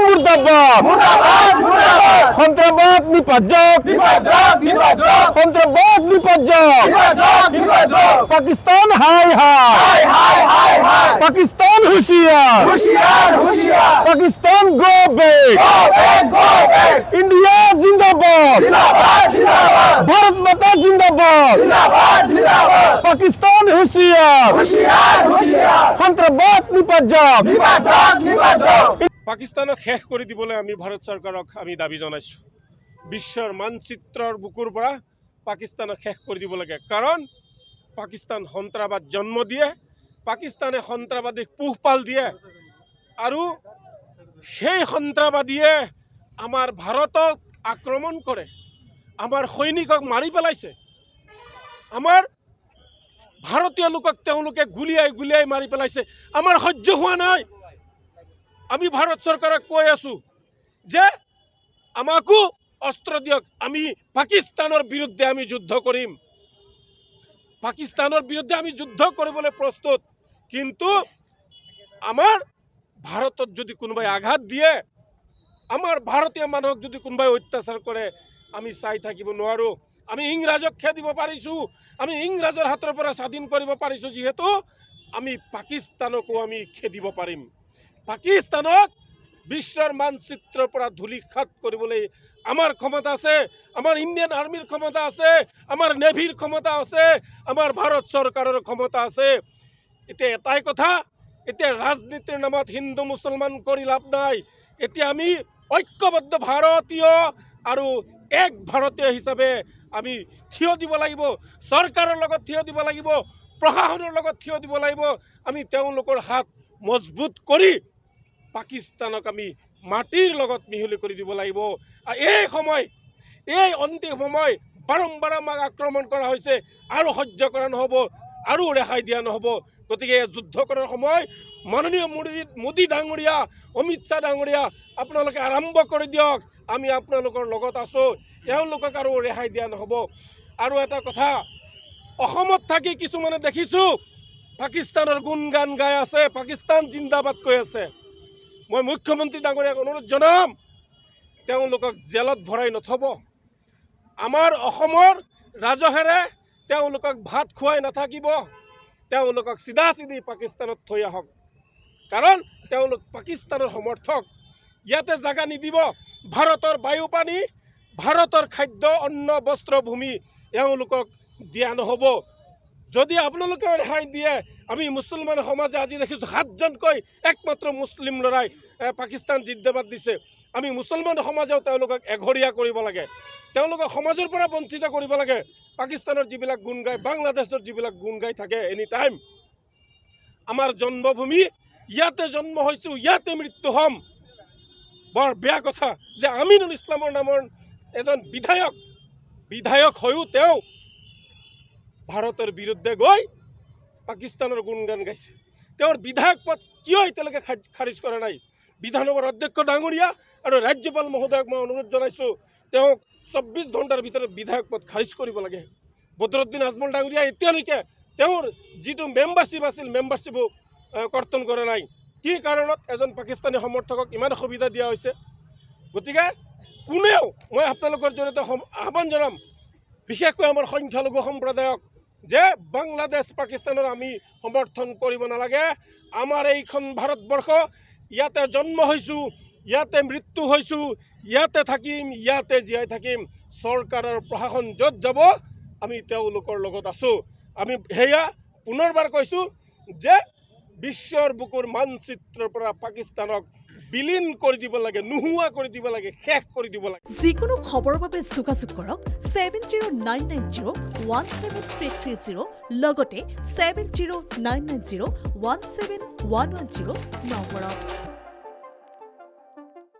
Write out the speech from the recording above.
মুর্দাবাদ সন্ত্রাসবাদ নিপাজক সন্ত্রাসবাদ নিপাজক পাকিস্তান হাই হাই পাকিস্তান হুঁশিয়ার পাকিস্তান গো ব্যাক ইন্ডিয়া জিন্দাবাদ ভারত মাতা জিন্দাবাদ পাকিস্তান হুঁশিয়ার সন্ত্রাসবাদ নিপাজক পাকিস্তানক শেষ কৰি দিবলৈ আমি ভাৰত চৰকাৰক আমি দাবী জনাইছোঁ। বিশ্বৰ মানচিত্ৰৰ বুকুৰ পৰা পাকিস্তানক শেষ কৰি দিব লাগে, কাৰণ পাকিস্তান সন্ত্ৰাসবাদ জন্ম দিয়ে, পাকিস্তানে সন্ত্ৰাসবাদীক পোহপাল দিয়ে, আৰু সেই সন্ত্ৰাসবাদীয়ে আমাৰ ভাৰতক আক্ৰমণ কৰে, আমাৰ সৈনিকক মাৰি পেলাইছে, আমাৰ ভাৰতীয় লোকক তেওঁলোকে গুলিয়াই গুলিয়াই মাৰি পেলাইছে। আমাৰ সহ্য হোৱা নাই। আমি ভাৰত চৰকাৰক কৈ আছো যে আমাকো অস্ত্ৰ দিয়ক, আমি পাকিস্তানৰ বিৰুদ্ধে আমি যুদ্ধ কৰিম, পাকিস্তানৰ বিৰুদ্ধে আমি যুদ্ধ কৰিবলৈ প্ৰস্তুত। কিন্তু আমাৰ ভাৰতত যদি কোনোবাই আঘাত দিয়ে, আমাৰ ভাৰতীয় মানুহক যদি কোনোবাই অত্যাচাৰ কৰে, আমি চাই থাকিব নোৱাৰো। আমি ইংৰাজক খেদিব পাৰিছোঁ, আমি ইংৰাজৰ হাতৰ পৰা স্বাধীন কৰিব পাৰিছোঁ, যিহেতু আমি পাকিস্তানকো আমি খেদিব পাৰিম। পাকিস্তানক বিশ্বৰ মানচিত্ৰৰ পৰা ধূলিসাৎ কৰিবলৈ আমাৰ ক্ষমতা আছে, আমাৰ ইণ্ডিয়ান আৰ্মিৰ ক্ষমতা আছে, আমাৰ নেভিৰ ক্ষমতা আছে, আমাৰ ভাৰত চৰকাৰৰ ক্ষমতা আছে। এতিয়া এটাই কথা, এতিয়া ৰাজনীতিৰ নামত হিন্দু মুছলমান কৰি লাভ নাই। এতিয়া আমি ঐক্যবদ্ধ ভাৰতীয় আৰু এক ভাৰতীয় হিচাপে আমি থিয় দিব লাগিব, চৰকাৰৰ লগত থিয় দিব লাগিব, প্ৰশাসনৰ লগত থিয় দিব লাগিব। আমি তেওঁলোকৰ হাত মজবুত কৰি পাকিস্তানক আমি মাটিৰ লগত মিহলি কৰি দিব লাগিব। এই সময়, এই অন্তিম সময়, বাৰম্বাৰ আমাক আক্ৰমণ কৰা হৈছে, আৰু সহ্য কৰা নহ'ব, আৰু ৰেহাই দিয়া নহ'ব। গতিকে যুদ্ধ কৰাৰ সময়, মাননীয় মোদী ডাঙৰীয়া, অমিত শ্বাহ ডাঙৰীয়া, আপোনালোকে আৰম্ভ কৰি দিয়ক, আমি আপোনালোকৰ লগত আছোঁ, এওঁলোকক আৰু ৰেহাই দিয়া নহ'ব। আৰু এটা কথা, অসমত থাকি কিছুমানে দেখিছোঁ পাকিস্তানৰ গুণগান গাই আছে, পাকিস্তান জিন্দাবাদ কৈ আছে। মই মুখ্যমন্ত্ৰী ডাঙৰীয়াক অনুৰোধ জনাম, তেওঁলোকক জেলত ভৰাই নথব। আমাৰ অসমৰ ৰাজহেৰে তেওঁলোকক ভাত খুৱাই নাথাকিব, তেওঁলোকক চিধা চিধি পাকিস্তানত থৈ আহক, কাৰণ তেওঁলোক পাকিস্তানৰ সমৰ্থক। ইয়াতে জাগা নিদিব। ভাৰতৰ বায়ু পানী, ভাৰতৰ খাদ্য, অন্ন, বস্ত্ৰ, ভূমি এওঁলোকক দিয়া নহ'ব। যদি আপোনালোকে ৰেহাই দিয়ে, আমি মুছলমান সমাজে আজি দেখিছোঁ 7জনকৈ একমাত্ৰ মুছলিম ল'ৰাই পাকিস্তান জিন্দাবাদ দিছে। আমি মুছলমান সমাজেও তেওঁলোকক এঘৰীয়া কৰিব লাগে, তেওঁলোকক সমাজৰ পৰা বঞ্চিত কৰিব লাগে। পাকিস্তানৰ যিবিলাক গুণ গায়, বাংলাদেশৰ যিবিলাক গুণ গাই থাকে এনি টাইম, আমাৰ জন্মভূমি, ইয়াতে জন্ম হৈছোঁ, ইয়াতে মৃত্যু হ'ম। বৰ বেয়া কথা যে আমিনুল ইছলামৰ নামৰ এজন বিধায়ক হৈও তেওঁ ভাৰতৰ বিৰুদ্ধে গৈ পাকিস্তানৰ গুণগান গাইছে। তেওঁৰ বিধায়ক পদ কিয় এতিয়ালৈকে খাৰিজ কৰা নাই? বিধানসভাৰ অধ্যক্ষ ডাঙৰীয়া আৰু ৰাজ্যপাল মহোদয়ক মই অনুৰোধ জনাইছোঁ, তেওঁক 24 ঘণ্টাৰ ভিতৰত বিধায়ক পদ খাৰিজ কৰিব লাগে। বদৰুদ্দিন আজমল ডাঙৰীয়া এতিয়ালৈকে তেওঁৰ যিটো মেম্বাৰশ্বিপ আছিল, মেম্বাৰশ্বিপো কৰ্তন কৰা নাই। কি কাৰণত এজন পাকিস্তানী সমৰ্থকক ইমান সুবিধা দিয়া হৈছে? গতিকে কোনেও, মই আপোনালোকৰ জৰিয়তে আহ্বান জনাম, বিশেষকৈ আমাৰ সংখ্যালঘু সম্প্ৰদায়ক, যে বাংলাদেশ পাকিস্তানৰ আমি সমৰ্থন কৰিব নালাগে। আমাৰ এইখন ভাৰতবৰ্ষ, ইয়াতে জন্ম হৈছোঁ, ইয়াতে মৃত্যু হৈছোঁ, ইয়াতে থাকিম, ইয়াতে জীয়াই থাকিম। চৰকাৰৰ প্ৰশাসন য'ত যাব আমি তেওঁলোকৰ লগত আছোঁ। আমি সেয়া পুনৰবাৰ কৈছোঁ যে বিশ্বৰ বুকুৰ মানচিত্ৰৰ পৰা পাকিস্তানক বিলীন কৰি দিব লাগে, নোহোৱা কৰি দিব লাগে, শেষ কৰি দিব লাগে। যিকোনো খবৰৰ বাবে যোগাযোগ কৰক 7099017330 লগতে 7099017110 নম্বৰত।